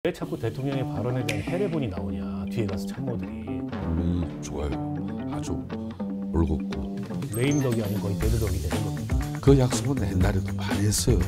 왜 자꾸 대통령의 발언에 대한 해례본이 나오냐, 뒤에 가서 참모들이. 분명히 좋아요. 아주 올곧고. 레임덕이 아닌 거의 배드덕이 되는 겁니다. 그 약속은 옛날에도 많이 했어요.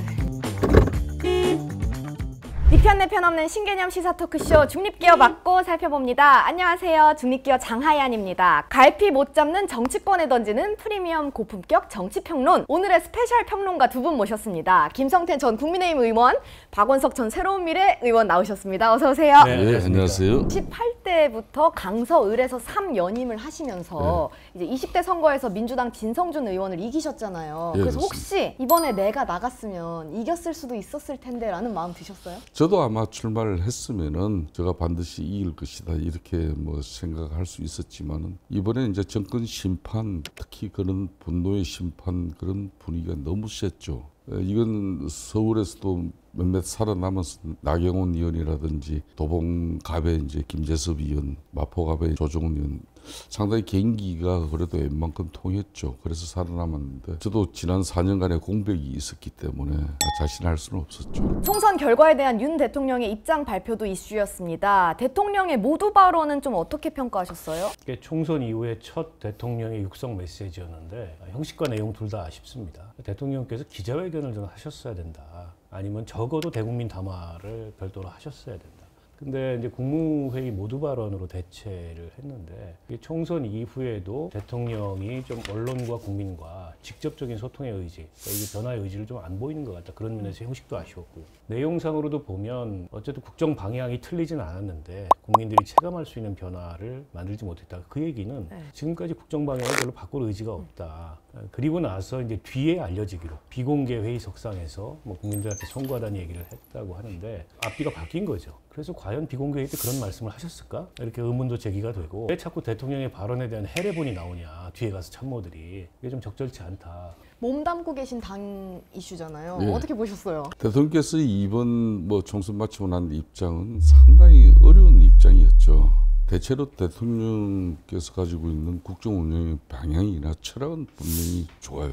니편 내편 없는 신개념 시사 토크쇼 중립기어 맞고 살펴봅니다. 안녕하세요. 중립기어 장하얀입니다. 갈피 못 잡는 정치권에 던지는 프리미엄 고품격 정치평론. 오늘의 스페셜 평론가 두 분 모셨습니다. 김성태 전 국민의힘 의원, 박원석 전 새로운 미래 의원 나오셨습니다. 어서 오세요. 네, 안녕하세요. 18대부터 강서을에서 3연임을 하시면서 이제 20대 선거에서 민주당 진성준 의원을 이기셨잖아요. 그래서 그렇습니다. 혹시 이번에 내가 나갔으면 이겼을 수도 있었을 텐데 라는 마음 드셨어요? 저도 아마 출마를 했으면은 제가 반드시 이길 것이다 이렇게 뭐 생각할 수 있었지만은 이번에 이제 정권 심판, 특히 그런 분노의 심판 그런 분위기가 너무 셌죠. 이건 서울에서도 몇몇 살아남아서 나경원 의원이라든지 도봉갑의 이제 김재섭 의원, 마포갑의 조정훈 의원 상당히 개인기가 그래도 웬만큼 통했죠. 그래서 살아남았는데 저도 지난 4년간의 공백이 있었기 때문에 자신할 수는 없었죠. 총선 결과에 대한 윤 대통령의 입장 발표도 이슈였습니다. 대통령의 모두 발언은 좀 어떻게 평가하셨어요? 이게 총선 이후에 첫 대통령의 육성 메시지였는데 형식과 내용 둘 다 아쉽습니다. 대통령께서 기자회견을 좀 하셨어야 된다. 아니면 적어도 대국민 담화를 별도로 하셨어야 된다. 근데 이제 국무회의 모두 발언으로 대체를 했는데 총선 이후에도 대통령이 좀 언론과 국민과 직접적인 소통의 의지, 그러니까 이게 변화의 의지를 좀 안 보이는 것 같다. 그런 면에서 형식도 아쉬웠고요. 내용상으로도 보면 어쨌든 국정 방향이 틀리진 않았는데 국민들이 체감할 수 있는 변화를 만들지 못했다. 그 얘기는 지금까지 국정 방향을 별로 바꿀 의지가 없다. 그리고 나서 이제 뒤에 알려지기로 비공개 회의석상에서 뭐 국민들한테 송구하다는 얘기를 했다고 하는데 앞뒤가 바뀐 거죠. 그래서 과연 비공개 회의 때 그런 말씀을 하셨을까? 이렇게 의문도 제기가 되고 왜 자꾸 대통령의 발언에 대한 해례본이 나오냐, 뒤에 가서 참모들이. 이게 좀 적절치 않다. 몸담고 계신 당 이슈잖아요. 예. 어떻게 보셨어요? 대통령께서 이번 뭐 총선 마치고 난 입장은 상당히 어려운 입장이었죠. 대체로 대통령께서 가지고 있는 국정 운영의 방향이나 철학은 분명히 좋아요.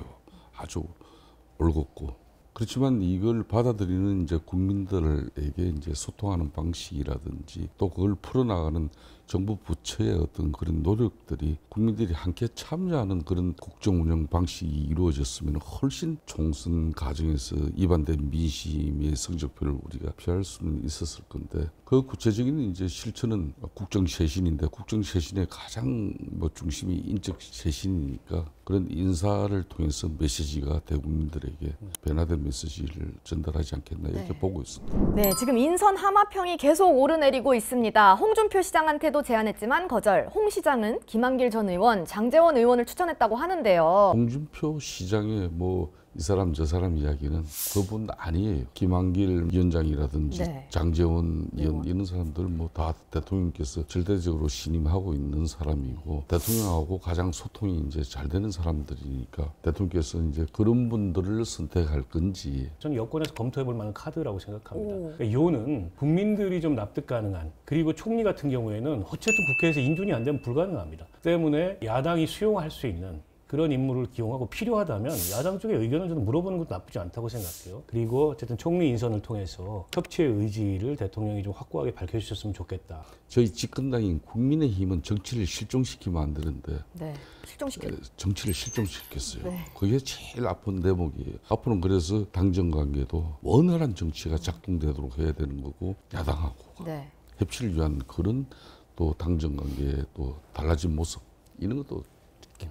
아주 올곧고. 그렇지만 이걸 받아들이는 이제 국민들에게 이제 소통하는 방식이라든지 또 그걸 풀어나가는 정부 부처의 어떤 그런 노력들이 국민들이 함께 참여하는 그런 국정 운영 방식이 이루어졌으면 훨씬 총선 과정에서 입안된 민심의 성적표를 우리가 피할 수는 있었을 건데 그 구체적인 이제 실천은 국정 쇄신인데 국정 쇄신의 가장 뭐 중심이 인적 쇄신이니까 그런 인사를 통해서 메시지가 대국민들에게 변화된 메시지를 전달하지 않겠나 이렇게 보고 있습니다. 네, 지금 인선 하마평이 계속 오르내리고 있습니다. 홍준표 시장한테도 제안했지만 거절. 홍 시장은 김한길 전 의원, 장제원 의원을 추천했다고 하는데요. 홍준표 시장의 뭐 이 사람 저 사람 이야기는 그분 아니에요. 김한길 위원장이라든지 장제원 의원 이런 사람들 뭐 다 대통령께서 절대적으로 신임하고 있는 사람이고 대통령하고 가장 소통이 이제 잘 되는 사람들이니까 대통령께서 이제 그런 분들을 선택할 건지 저는 여권에서 검토해볼 만한 카드라고 생각합니다. 그러니까 요는 국민들이 좀 납득 가능한, 그리고 총리 같은 경우에는 어쨌든 국회에서 인준이 안 되면 불가능합니다. 때문에 야당이 수용할 수 있는 그런 인물을 기용하고 필요하다면 야당 쪽의 의견을 좀 물어보는 것도 나쁘지 않다고 생각해요. 그리고 어쨌든 총리 인선을 통해서 협치의 의지를 대통령이 좀 확고하게 밝혀주셨으면 좋겠다. 저희 집권당인 국민의힘은 정치를 실종시키면 안 되는데 정치를 실종시켰어요. 그게 제일 아픈 대목이에요. 앞으로는 그래서 당정 관계도 원활한 정치가 작동되도록 해야 되는 거고 야당하고 협치를 위한 그런 또 당정 관계의 또 달라진 모습 이런 것도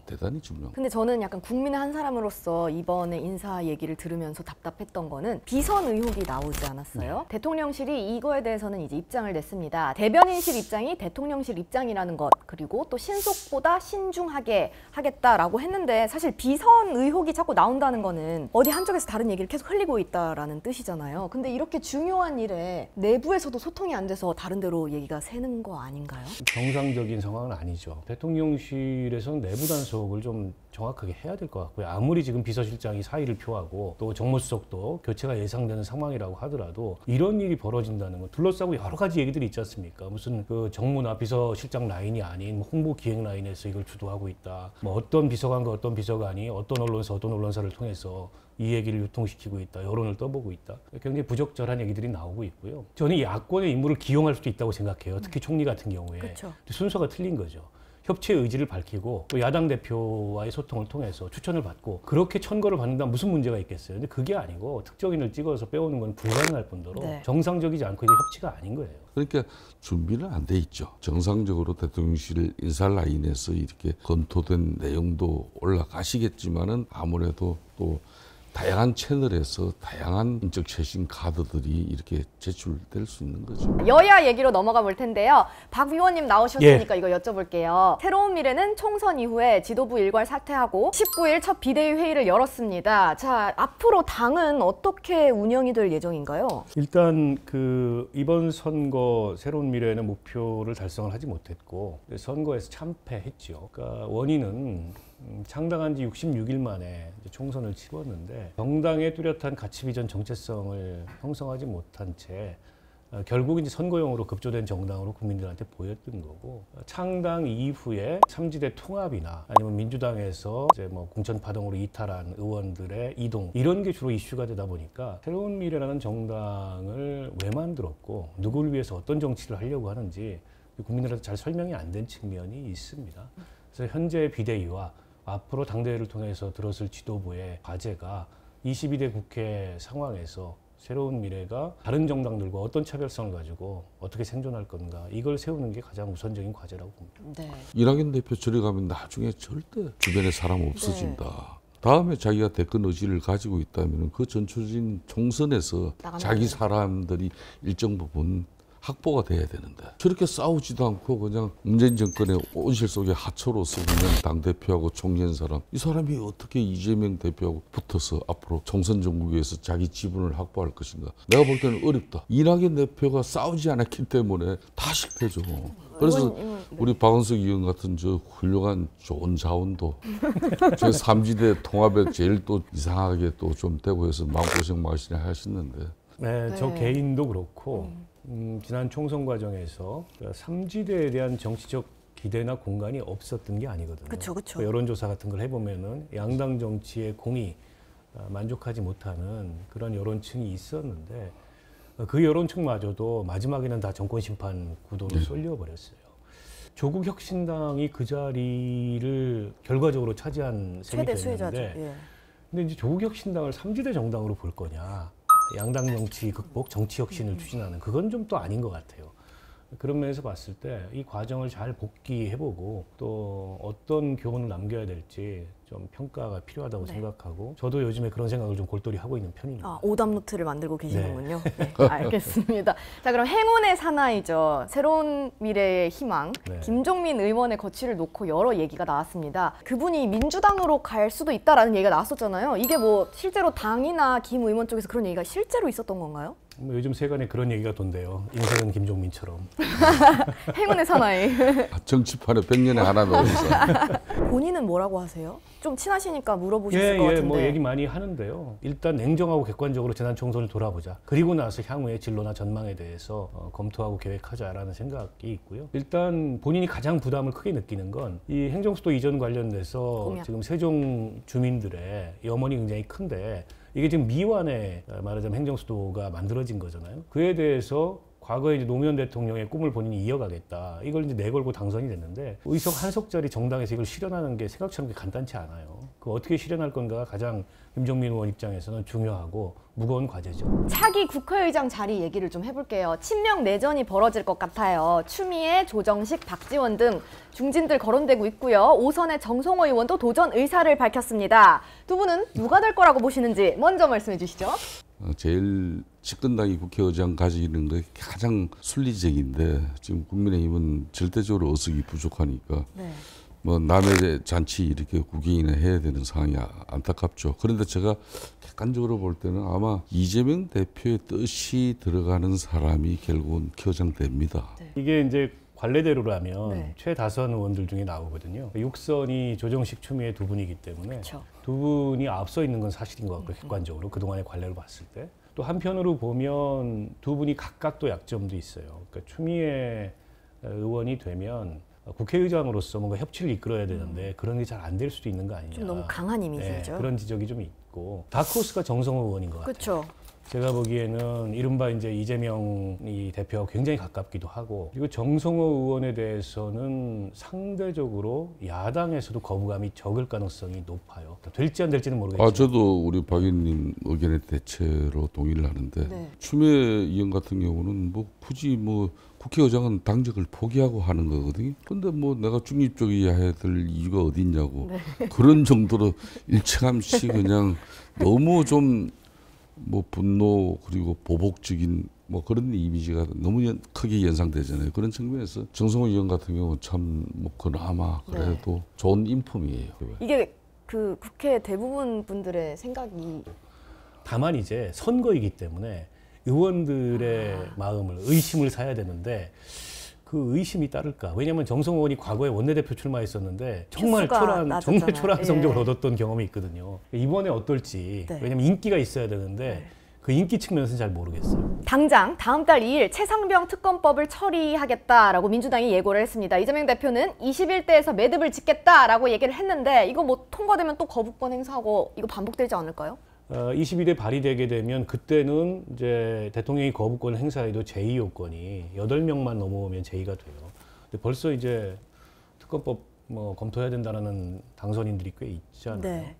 대단히 중요합니다. 근데 저는 약간 국민의 한 사람으로서 이번에 인사 얘기를 들으면서 답답했던 거는 비선 의혹이 나오지 않았어요? 대통령실이 이거에 대해서는 이제 입장을 냈습니다. 대변인실 입장이 대통령실 입장이라는 것, 그리고 또 신속보다 신중하게 하겠다라고 했는데 사실 비선 의혹이 자꾸 나온다는 거는 어디 한쪽에서 다른 얘기를 계속 흘리고 있다라는 뜻이잖아요. 근데 이렇게 중요한 일에 내부에서도 소통이 안 돼서 다른 데로 얘기가 새는 거 아닌가요? 정상적인 상황은 아니죠. 대통령실에서는 내부 단속을 좀 정확하게 해야 될 것 같고요. 아무리 지금 비서실장이 사의를 표하고 또 정무수석도 교체가 예상되는 상황이라고 하더라도 이런 일이 벌어진다는 건 둘러싸고 여러 가지 얘기들이 있지 않습니까? 무슨 그 정무나 비서실장 라인이 아닌 홍보 기획 라인에서 이걸 주도하고 있다. 뭐 어떤 비서관과 어떤 비서관이 어떤 언론사 어떤 언론사를 통해서 이 얘기를 유통시키고 있다. 여론을 떠보고 있다. 굉장히 부적절한 얘기들이 나오고 있고요. 저는 이 야권의 인물을 기용할 수도 있다고 생각해요. 특히 총리 같은 경우에. 그쵸. 순서가 틀린 거죠. 협치의 의지를 밝히고 또 야당 대표와의 소통을 통해서 추천을 받고 그렇게 천거를 받는다면 무슨 문제가 있겠어요. 근데 그게 아니고 특정인을 찍어서 빼오는 건 불가능할 뿐더러 네. 정상적이지 않고 이게 협치가 아닌 거예요. 그러니까 준비는 안 돼 있죠. 정상적으로 대통령실 인사 라인에서 이렇게 검토된 내용도 올라가시겠지만은 아무래도 또 다양한 채널에서 다양한 인적 최신 카드들이 이렇게 제출될 수 있는 거죠. 여야 얘기로 넘어가 볼 텐데요. 박 의원님 나오셨으니까 이거 여쭤볼게요. 새로운 미래는 총선 이후에 지도부 일괄 사퇴하고 19일 첫 비대위 회의를 열었습니다. 자, 앞으로 당은 어떻게 운영이 될 예정인가요? 일단 그 이번 선거 새로운 미래는 목표를 달성을 하지 못했고 선거에서 참패했죠. 그러니까 원인은 창당한 지 66일 만에 이제 총선을 치렀는데 정당의 뚜렷한 가치 비전 정체성을 형성하지 못한 채 결국 이제 선거용으로 급조된 정당으로 국민들한테 보였던 거고 창당 이후에 삼지대 통합이나 아니면 민주당에서 이제 뭐 공천 파동으로 이탈한 의원들의 이동 이런 게 주로 이슈가 되다 보니까 새로운 미래라는 정당을 왜 만들었고 누구를 위해서 어떤 정치를 하려고 하는지 국민들한테 잘 설명이 안 된 측면이 있습니다. 그래서 현재 비대위와 앞으로 당대회를 통해서 들었을 지도부의 과제가 22대 국회 상황에서 새로운 미래가 다른 정당들과 어떤 차별성을 가지고 어떻게 생존할 건가 이걸 세우는 게 가장 우선적인 과제라고 봅니다. 네. 이낙연 대표 저리 가면 나중에 절대 주변에 사람 없어진다. 다음에 자기가 대권 의지를 가지고 있다면 그 전초진 총선에서 자기 사람들이 일정 부분 확보가 돼야 되는데 저렇게 싸우지도 않고 그냥 문재인 정권의 온실 속에 하초로서 그냥 당대표하고 총리한 사람 이 사람이 어떻게 이재명 대표하고 붙어서 앞으로 총선 전국에서 자기 지분을 확보할 것인가 내가 볼 때는 어렵다. 이낙연 대표가 싸우지 않았기 때문에 다 실패죠. 그래서 우리 박원석 의원 같은 저 훌륭한 좋은 자원도 저 삼지대 통합에 제일 또 이상하게 또 좀 되고 해서 마음고생 많이 하시는데 네, 저 개인도 그렇고 지난 총선 과정에서 삼지대에 대한 정치적 기대나 공간이 없었던 게 아니거든요. 그쵸. 여론조사 같은 걸 해보면은 양당 정치의 공이 만족하지 못하는 그런 여론층이 있었는데 그 여론층마저도 마지막에는 다 정권 심판 구도로 쏠려버렸어요. 조국 혁신당이 그 자리를 결과적으로 차지한 셈이 최대 됐는데, 수혜자죠. 예. 근데 이제 조국 혁신당을 삼지대 정당으로 볼 거냐? 양당 정치 극복, 정치 혁신을 추진하는 그건 좀 또 아닌 것 같아요. 그런 면에서 봤을 때 이 과정을 잘 복기해보고 또 어떤 교훈을 남겨야 될지 좀 평가가 필요하다고 생각하고 저도 요즘에 그런 생각을 좀 골똘히 하고 있는 편입니다. 아, 오답 노트를 만들고 계시는군요. 네, 알겠습니다. 자, 그럼 행운의 사나이죠. 새로운 미래의 희망. 네. 김종민 의원의 거취를 놓고 여러 얘기가 나왔습니다. 그분이 민주당으로 갈 수도 있다라는 얘기가 나왔었잖아요. 이게 뭐 실제로 당이나 김 의원 쪽에서 그런 얘기가 실제로 있었던 건가요? 뭐 요즘 세간에 그런 얘기가 돈대요. 인생은 김종민처럼. 행운의 사나이. 정치판에 100년에 하나 넣어서 본인은 뭐라고 하세요? 좀 친하시니까 물어보셨을 것 같은데. 뭐 얘기 많이 하는데요. 일단 냉정하고 객관적으로 지난 총선을 돌아보자. 그리고 나서 향후의 진로나 전망에 대해서 검토하고 계획하자라는 생각이 있고요. 일단 본인이 가장 부담을 크게 느끼는 건 이 행정수도 이전 관련돼서 공약. 지금 세종 주민들의 염원이 굉장히 큰데 이게 지금 미완의 말하자면 행정수도가 만들어진 거잖아요. 그에 대해서 과거에 이제 노무현 대통령의 꿈을 본인이 이어가겠다. 이걸 이제 내걸고 당선이 됐는데 의석 한석짜리 정당에서 이걸 실현하는 게 생각처럼 간단치 않아요. 그 어떻게 실현할 건가가 가장 김종민 의원 입장에서는 중요하고 무거운 과제죠. 차기 국회의장 자리 얘기를 좀 해볼게요. 친명 내전이 벌어질 것 같아요. 추미애, 조정식, 박지원 등 중진들 거론되고 있고요. 5선의 정성호 의원도 도전 의사를 밝혔습니다. 두 분은 누가 될 거라고 보시는지 먼저 말씀해 주시죠. 제일 집권당이 국회의장 가지는 게 가장 순리적인데 지금 국민의힘은 절대적으로 의석이 부족하니까 네. 뭐 남의 잔치 이렇게 구경이나 해야 되는 상황이 안타깝죠. 그런데 제가 객관적으로 볼 때는 아마 이재명 대표의 뜻이 들어가는 사람이 결국은 국회의장 됩니다. 네. 이게 이제 관례대로라면 네. 최다선 의원들 중에 나오거든요. 6선이 조정식, 추미애 두 분이기 때문에 그렇죠. 두 분이 앞서 있는 건 사실인 것 같고 객관적으로 그동안의 관례로 봤을 때. 또 한편으로 보면 두 분이 각각 또 약점도 있어요. 그러니까 추미애 의원이 되면 국회의장으로서 뭔가 협치를 이끌어야 되는데 그런 게 잘 안 될 수도 있는 거 아니냐. 좀 너무 강한 이미지죠. 그런 지적이 좀 있고 다크호스가 정성호 의원인 것 같아요. 그렇죠. 제가 보기에는 이른바 이제 이재명이 대표하고 굉장히 가깝기도 하고 그리고 정성호 의원에 대해서는 상대적으로 야당에서도 거부감이 적을 가능성이 높아요. 될지 안 될지는 모르겠지만. 저도 우리 박 의원님 의견에 대체로 동의를 하는데 네. 추미애 의원 같은 경우는 뭐 굳이 뭐 국회의장은 당직을 포기하고 하는 거거든요. 근데 뭐 내가 중립적이어야 될 이유가 어디 있냐고 그런 정도로 일체감치 그냥 너무 좀 뭐 분노 그리고 보복적인 뭐 그런 이미지가 너무 크게 연상되잖아요. 그런 측면에서 정성호 의원 같은 경우는 참 뭐 그나마 그래도 좋은 인품이에요. 이게 그 국회 대부분 분들의 생각이 다만 이제 선거이기 때문에 의원들의 마음을 의심을 사야 되는데 그 의심이 따를까? 왜냐하면 정성호 의원이 과거에 원내대표 출마했었는데 정말 낮았잖아요. 초라한 예. 성적을 얻었던 경험이 있거든요. 이번에 어떨지. 네. 왜냐하면 인기가 있어야 되는데 그 인기 측면에서는 잘 모르겠어요. 당장 다음 달 2일 최상병 특검법을 처리하겠다라고 민주당이 예고를 했습니다. 이재명 대표는 21대에서 매듭을 짓겠다라고 얘기를 했는데 이거 뭐 통과되면 또 거부권 행사하고 이거 반복되지 않을까요? 22대 발의되게 되면 그때는 이제 대통령이 거부권 행사에도 제2 요건이 8명만 넘어오면 제2가 돼요. 근데 벌써 이제 특검법 뭐 검토해야 된다는 당선인들이 꽤 있잖아요. 네.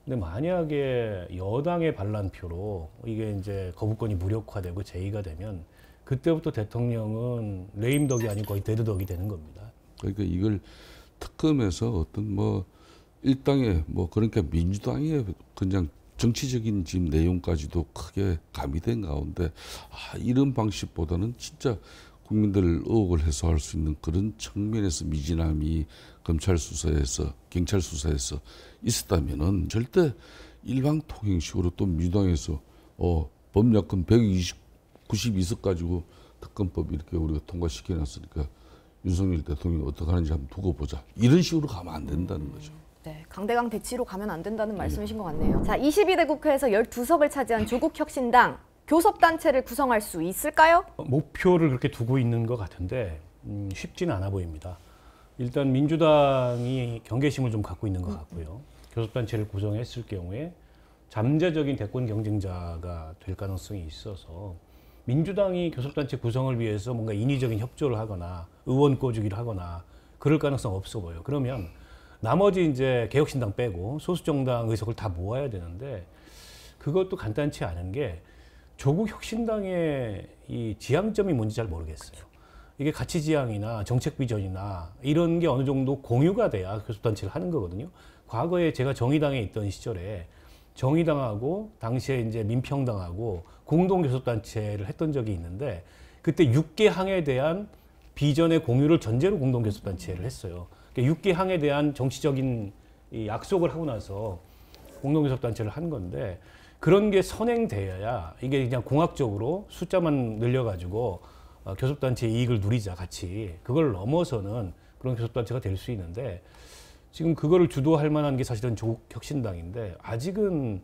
근데 만약에 여당의 반란표로 이게 이제 거부권이 무력화되고 제2가 되면 그때부터 대통령은 레임덕이 아니고 거의 데드덕이 되는 겁니다. 그러니까 이걸 특검에서 어떤 뭐 일당의 뭐 그러니까 민주당의 그냥 정치적인 지금 내용까지도 크게 가미된 가운데 이런 방식보다는 진짜 국민들 의혹을 해소할 수 있는 그런 측면에서 미진함이 검찰 수사에서 경찰 수사에서 있었다면은 절대 일방 통행식으로 또 민주당에서 법약권 192석 가지고 특검법 이렇게 우리가 통과시켜놨으니까 윤석열 대통령이 어떻게 하는지 한번 두고 보자. 이런 식으로 가면 안 된다는 거죠. 네, 강대강 대치로 가면 안 된다는 말씀이신 것 같네요. 자, 22대 국회에서 12석을 차지한 조국혁신당 교섭단체를 구성할 수 있을까요? 목표를 그렇게 두고 있는 것 같은데 쉽지는 않아 보입니다. 일단 민주당이 경계심을 좀 갖고 있는 것 같고요. 교섭단체를 구성했을 경우에 잠재적인 대권 경쟁자가 될 가능성이 있어서 민주당이 교섭단체 구성을 위해서 뭔가 인위적인 협조를 하거나 의원 꿔주기를 하거나 그럴 가능성 없어 보여요. 그러면 나머지 이제 개혁신당 빼고 소수정당 의석을 다 모아야 되는데 그것도 간단치 않은 게 조국 혁신당의 이 지향점이 뭔지 잘 모르겠어요. 이게 가치 지향이나 정책 비전이나 이런 게 어느 정도 공유가 돼야 교섭단체를 하는 거거든요. 과거에 제가 정의당에 있던 시절에 정의당하고 당시에 이제 민평당하고 공동 교섭단체를 했던 적이 있는데 그때 6개 항에 대한 비전의 공유를 전제로 공동 교섭단체를 했어요. 6개 항에 대한 정치적인 이 약속을 하고 나서 공동 교섭단체를 한 건데 그런 게 선행되어야 이게 그냥 공학적으로 숫자만 늘려가지고 교섭단체 이익을 누리자 같이 그걸 넘어서는 그런 교섭단체가 될 수 있는데 지금 그거를 주도할 만한 게 사실은 조국 혁신당인데 아직은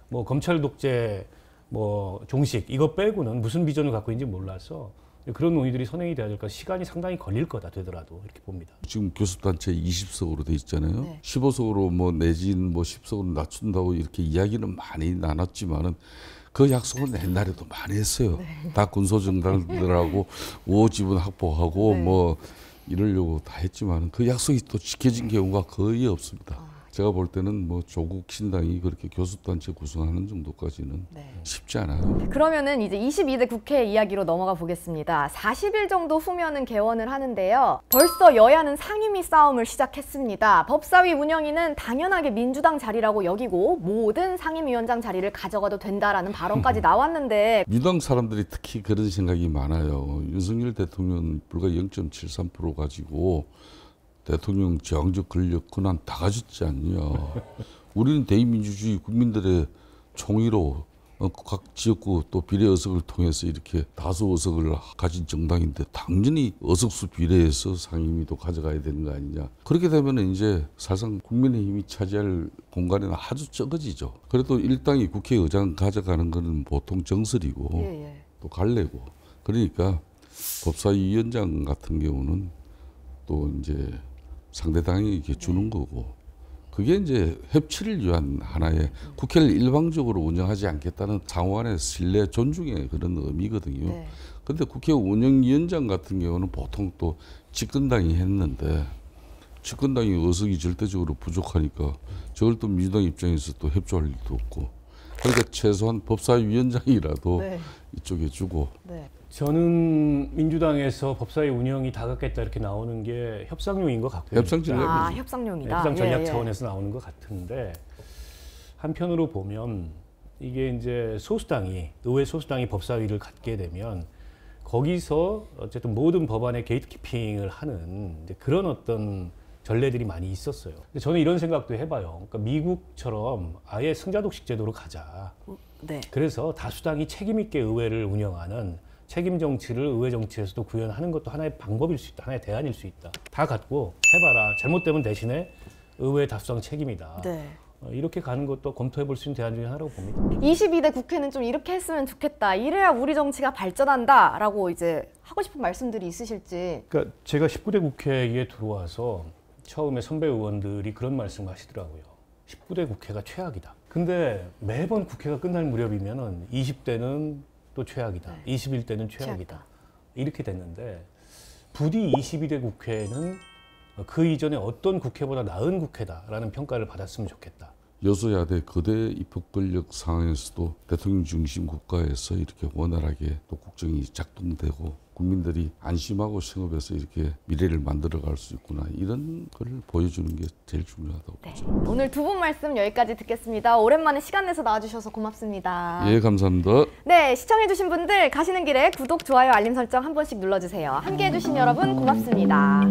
뭐 검찰 독재 뭐 종식 이거 빼고는 무슨 비전을 갖고 있는지 몰라서 그런 논의들이 선행이 돼야 될까 시간이 상당히 걸릴 거다 되더라도 이렇게 봅니다. 지금 교섭단체 20석으로 돼 있잖아요. 네. 15석으로 뭐 내진 뭐 10석으로 낮춘다고 이렇게 이야기는 많이 나눴지만은 그 약속은 옛날에도 많이 했어요. 다 군소정당들하고 우호지분 확보하고 네. 뭐 이러려고 다 했지만 그 약속이 또 지켜진 경우가 거의 없습니다. 제가 볼 때는 뭐 조국 신당이 그렇게 교섭단체 구성하는 정도까지는 쉽지 않아요. 그러면은 이제 22대 국회 이야기로 넘어가 보겠습니다. 40일 정도 후면은 개원을 하는데요. 벌써 여야는 상임위 싸움을 시작했습니다. 법사위 운영위는 당연하게 민주당 자리라고 여기고 모든 상임위원장 자리를 가져가도 된다라는 발언까지 나왔는데 민주당 사람들이 특히 그런 생각이 많아요. 윤석열 대통령 불과 0.73% 가지고 대통령 제왕적 권력 권한 다 가졌지 않냐. 우리는 대의민주주의 국민들의 총의로 각 지역구 또 비례 의석을 통해서 이렇게 다수 의석을 가진 정당인데 당연히 의석수 비례에서 상임위도 가져가야 되는 거 아니냐. 그렇게 되면 이제 사실상 국민의힘이 차지할 공간은 아주 적어지죠. 그래도 일당이 국회의장 가져가는 거는 보통 정설이고 또 갈래고. 그러니까 법사위원장 같은 경우는 또 이제 상대당에게 주는 거고. 그게 이제 협치를 위한 하나의 국회를 일방적으로 운영하지 않겠다는 장관의 신뢰 존중의 그런 의미거든요. 그런데 국회 운영위원장 같은 경우는 보통 또 집권당이 했는데 집권당이 의석이 절대적으로 부족하니까 저걸 또 민주당 입장에서 또 협조할 일도 없고 그러니까 최소한 법사위원장이라도 이쪽에 주고 저는 민주당에서 법사위 운영이 다각겠다 이렇게 나오는 게 협상용인 것 같고요. 협상 전략. 협상용이다. 협상 전략 차원에서 나오는 것 같은데 한편으로 보면 이게 이제 소수당이 의회 소수당이 법사위를 갖게 되면 거기서 어쨌든 모든 법안의 게이트키핑을 하는 이제 그런 어떤 전례들이 많이 있었어요. 근데 저는 이런 생각도 해봐요. 그러니까 미국처럼 아예 승자독식 제도로 가자. 그래서 다수당이 책임 있게 의회를 운영하는 책임 정치를 의회 정치에서도 구현하는 것도 하나의 방법일 수 있다. 하나의 대안일 수 있다. 다 갖고 해봐라. 잘못되면 대신에 의회 다수당 책임이다. 이렇게 가는 것도 검토해 볼 수 있는 대안 중에 하나라고 봅니다. 22대 국회는 좀 이렇게 했으면 좋겠다. 이래야 우리 정치가 발전한다라고 이제 하고 싶은 말씀들이 있으실지. 그러니까 제가 19대 국회에 들어와서 처음에 선배 의원들이 그런 말씀을 하시더라고요. 19대 국회가 최악이다. 근데 매번 국회가 끝날 무렵이면은 20대는 또 최악이다. 21대는 최악이다. 이렇게 됐는데 부디 22대 국회는 그 이전에 어떤 국회보다 나은 국회다라는 평가를 받았으면 좋겠다. 여소야대 거대 입법 권력 상황에서도 대통령 중심 국가에서 이렇게 원활하게 또 국정이 작동되고 국민들이 안심하고 생업해서 이렇게 미래를 만들어갈 수 있구나 이런 걸 보여주는 게 제일 중요하다고 보죠. 오늘 두 분 말씀 여기까지 듣겠습니다. 오랜만에 시간 내서 나와주셔서 고맙습니다. 예, 감사합니다. 네, 시청해주신 분들 가시는 길에 구독, 좋아요, 알림 설정 한 번씩 눌러주세요. 함께해주신 여러분 고맙습니다.